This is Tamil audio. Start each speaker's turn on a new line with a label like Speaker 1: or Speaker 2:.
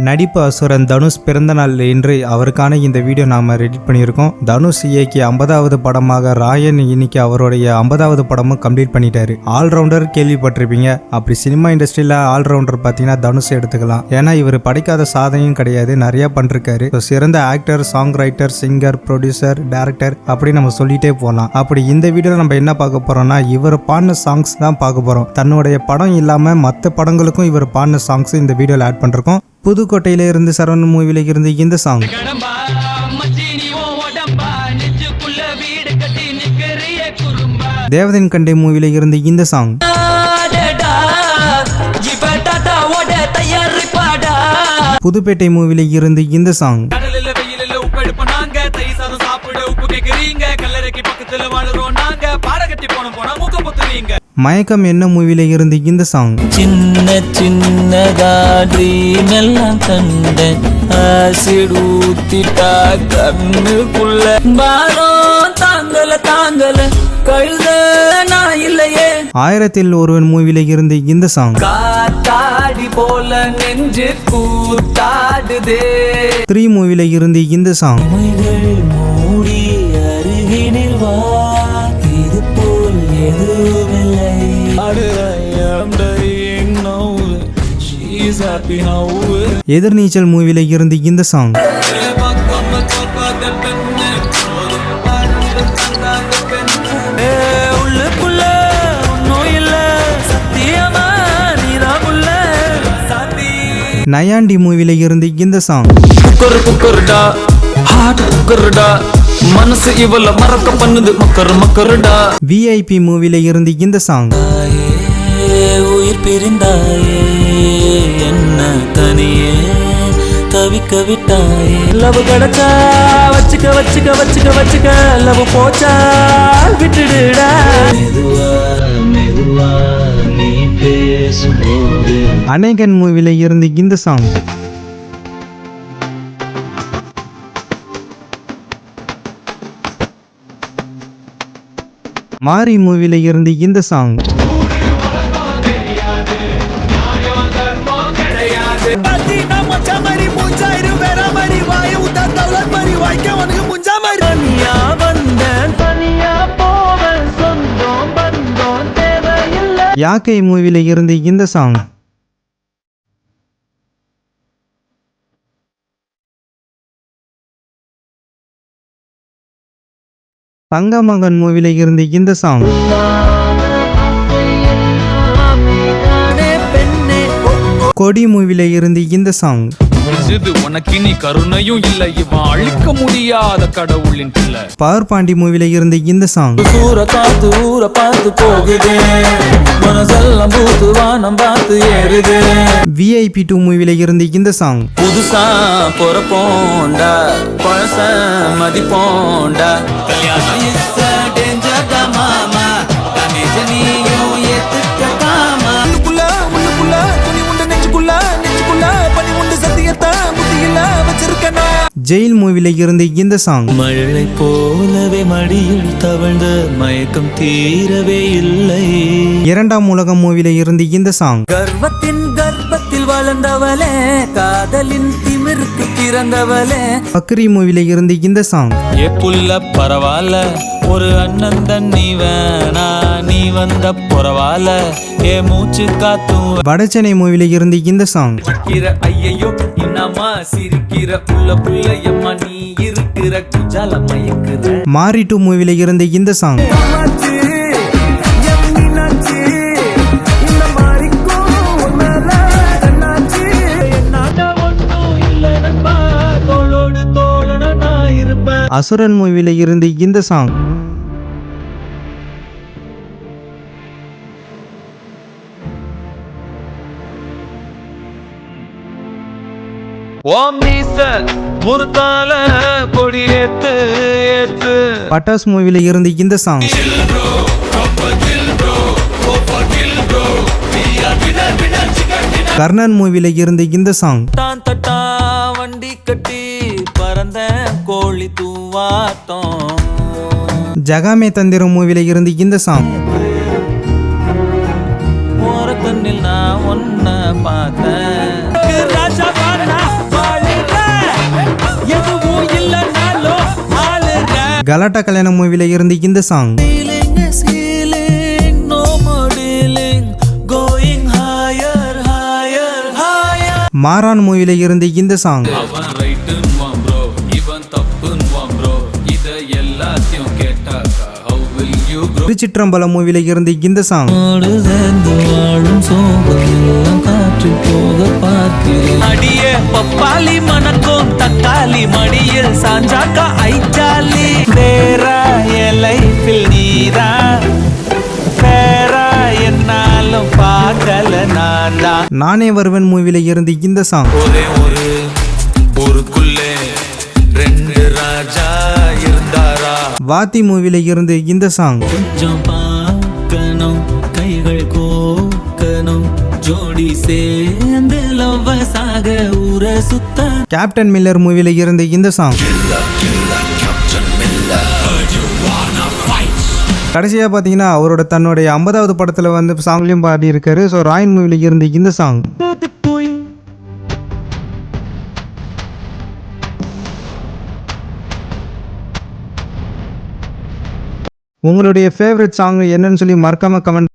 Speaker 1: நடிப்பு அசுரன் தனுஷ் பிறந்த நாள் இன்று அவருக்கான இந்த வீடியோ நாம ரெடி பண்ணியிருக்கோம். தனுஷ் இயக்கிய 50வது படமாக ராயன் இன்னைக்கு அவருடைய 50வது படமும் கம்ப்ளீட் பண்ணிட்டாரு. ஆல்ரவுண்டர் கேள்விப்பட்டிருப்பீங்க. அப்படி சினிமா இண்டஸ்ட்ரியில ஆல்ரவுண்டர் பார்த்தீங்கன்னா தனுஷ் எடுத்துக்கலாம். ஏன்னா இவர் படைக்காத சாதனையும் கிடையாது, நிறைய பண்ணிருக்காரு. சிறந்த actor, song writer, singer, producer, director அப்படி நம்ம சொல்லிட்டே போகலாம். அப்படி இந்த வீடியோல நம்ம என்ன பார்க்க போறோம்னா இவர் பாடின சாங்ஸ் தான் பார்க்க போறோம். தன்னுடைய படம் இல்லாம மற்ற படங்களுக்கும் இவர் பாடின சாங்ஸ் இந்த வீடியோல ஆட் பண்றோம். புதுக்கோட்டையில இருந்து சரவணன் மூவில இருந்து இந்த சாங், தேவதன் கண்டே மூவில இருந்து இந்த சாங், புதுப்பேட்டை மூவில இருந்து இந்த சாங், மயக்கம் என்ன மூவில இருந்து இந்த சாங்,
Speaker 2: சின்ன சின்னதா ட்ரீம் எல்லாம் கண்டேன், ஆசிட் ஊத்திட்டா கண்ணுக்குள்ள பாரம் தாங்கல தாங்கல கழுத நான் இல்லையே,
Speaker 1: 1000ல் ஒருவன் மூவில இருந்து இந்த சாங்,
Speaker 2: காத்தாடி போல நெஞ்சு கூத்தாடுதே,
Speaker 1: 3 மூவில இருந்து இந்த சாங்,
Speaker 2: மூடி அருகினில் வா இது போல் எதுவுமில்லை,
Speaker 1: எதிர்நீச்சல் மூவில இருந்து இந்த சாங், நயாண்டி மூவில இருந்து இந்த சாங்,
Speaker 2: மனசு இவள மறக்க பண்ணுது மக்கருடா,
Speaker 1: VIP மூவில இருந்து இந்த சாங்,
Speaker 2: உயிர் பிரிந்தாயே என்ன தனியே தவிக்க விட்டாயே, லவ் கிடைச்சா வச்சுக்க வச்சுக்க வச்சுக்க வச்சுக்க, லவ் போச்சா விட்டுடுடா, மெதுவா மெதுவா நீ பேசும்போது,
Speaker 1: அநேகன் மூவில இருந்து இந்த சாங், மாரி மூவில இருந்து இந்த சாங், யாக்கை மூவில இருந்து இந்த சாங், தங்கமகன் மூவில இருந்து இந்த சாங், கொடி மூவில இருந்து இந்த சாங்,
Speaker 3: உனக்கு நீ கருணையும் இல்ல, இவன் அழிக்க முடியாத கடவுளின் பிள்ளை,
Speaker 1: பவர் பாண்டி மூவில இருந்து இந்த சாங்,
Speaker 2: ஊர காத்து ஊர பார்த்து போகுது, மனசெல்லாம் பூத்து வானம் பார்த்து ஏறுது,
Speaker 1: VIP 2 மூவில இருந்து இந்த சாங்,
Speaker 2: புதுசா பொறப்போண்டா பழச மதிப்போண்டா, கல்யாணம் இஸ் டேஞ்சர் டா மாமா, கணேச நீயும் ஏத்துக்கலாமா, உள்ளுக்குள்ள துணி உண்டு நெஞ்சுக்குள்ள பனி உண்டு சத்தியத்தை முத்தியில வச்சிருக்கனா,
Speaker 1: ஜெயில் மூவில இருந்து இந்த சாங்,
Speaker 2: மழை போலவே மடியில் தவழ்ந்த மயக்கம் தீரவே இல்லை,
Speaker 1: 2ஆம் உலகம் மூவில இருந்து இந்த சாங்,
Speaker 2: கர்வத்தின் கர்ப்பத்தில் வளர்ந்தவளே காதலின் திமிருக்கு பிறந்தவளே,
Speaker 1: பக்ரி மூவில இருந்து இந்த சாங்,
Speaker 2: ஏ புள்ள பரவாயில்ல ஒரு அண்ணன் தண்ணி வேணா நீ வந்த பரவாயில்ல, ஏ மூச்சு காத்தும்
Speaker 1: வடச்சென்னை மூவில இருந்து இந்த சாங்,
Speaker 2: ஐயையோ இன்னமா சிரிக்கிற புள்ள எம்மா நீ இருக்கிற குஜால மயக்குற,
Speaker 1: மாரி 2 மூவில இருந்து இந்த சாங், அசுரன் மூவில இருந்து இந்த சாங்,
Speaker 2: ஓம் நீசல் முருத்தால பொடி ஏத்து ஏத்து,
Speaker 1: பட்டாஸ் மூவில இருந்து இந்த சாங், கர்ணன் மூவில இருந்து இந்த சாங்,
Speaker 2: தான் தட்டா வண்டி கட்டி பறந்த கோழி தூவாட்டம்,
Speaker 1: ஜகாமே தந்திரம் மூவில இருந்து இந்த சாங்,
Speaker 2: கண்ணில் நான் ஒன்ன பார்த்தேன். ராஜா பாடா
Speaker 1: கலாட்டா கல்யாணம் மூவில இருந்து இந்த song,
Speaker 2: Feeling is healing, no more dealing, going higher, higher, higher.
Speaker 1: மாறான் மூவில இருந்து இந்த சாங்,
Speaker 3: அவன் ரைட்டுன்னுவான் ப்ரோ, இவன் தப்புன்னுவான் ப்ரோ, இத எல்லாத்தையும் கேட்டாக்கா how will you grow?
Speaker 1: திருச்சிற்றம்பலம் மூவில இருந்து இந்த சாங்,
Speaker 2: ஓடு சேர்ந்து வாழும் சோகம் காற்று போக பார்க்கிறேன். அடியே பப்பாளி மணக்கும் தக்காளி மடியில் சாஞ்சாக்கா ஐச்சாலி. வேறா என் லைஃபில் நீதான், வேறா என்னாலும் பார்க்கல நான் தான்.
Speaker 1: நானே வருவன் மூவில இருந்து இந்த சாங்,
Speaker 2: ஒரே ஒரு ஊருக்குள்ளே ரெண்டு ராஜா இருந்தாரா.
Speaker 1: வாத்தி மூவில இருந்து இந்த சாங்,
Speaker 2: கொஞ்சம் பார்க்கணும், கைகள் கோக்கணும், ஜோடி சேர்ந்து லவ்வசாக ஊர சுத்த.
Speaker 1: கேப்டன் மில்லர் மூவில இருந்து இந்த சாங். கடைசியா பாத்தீங்கன்னா அவரோட தன்னுடைய 50வது படத்துல வந்து சாங்லயும் பாடி இருக்காரு. ஸோ ராயன் மூவில இருந்து இந்த சாங். உங்களுடைய ஃபேவரட் சாங் என்னன்னு சொல்லி மறக்காம கமெண்ட்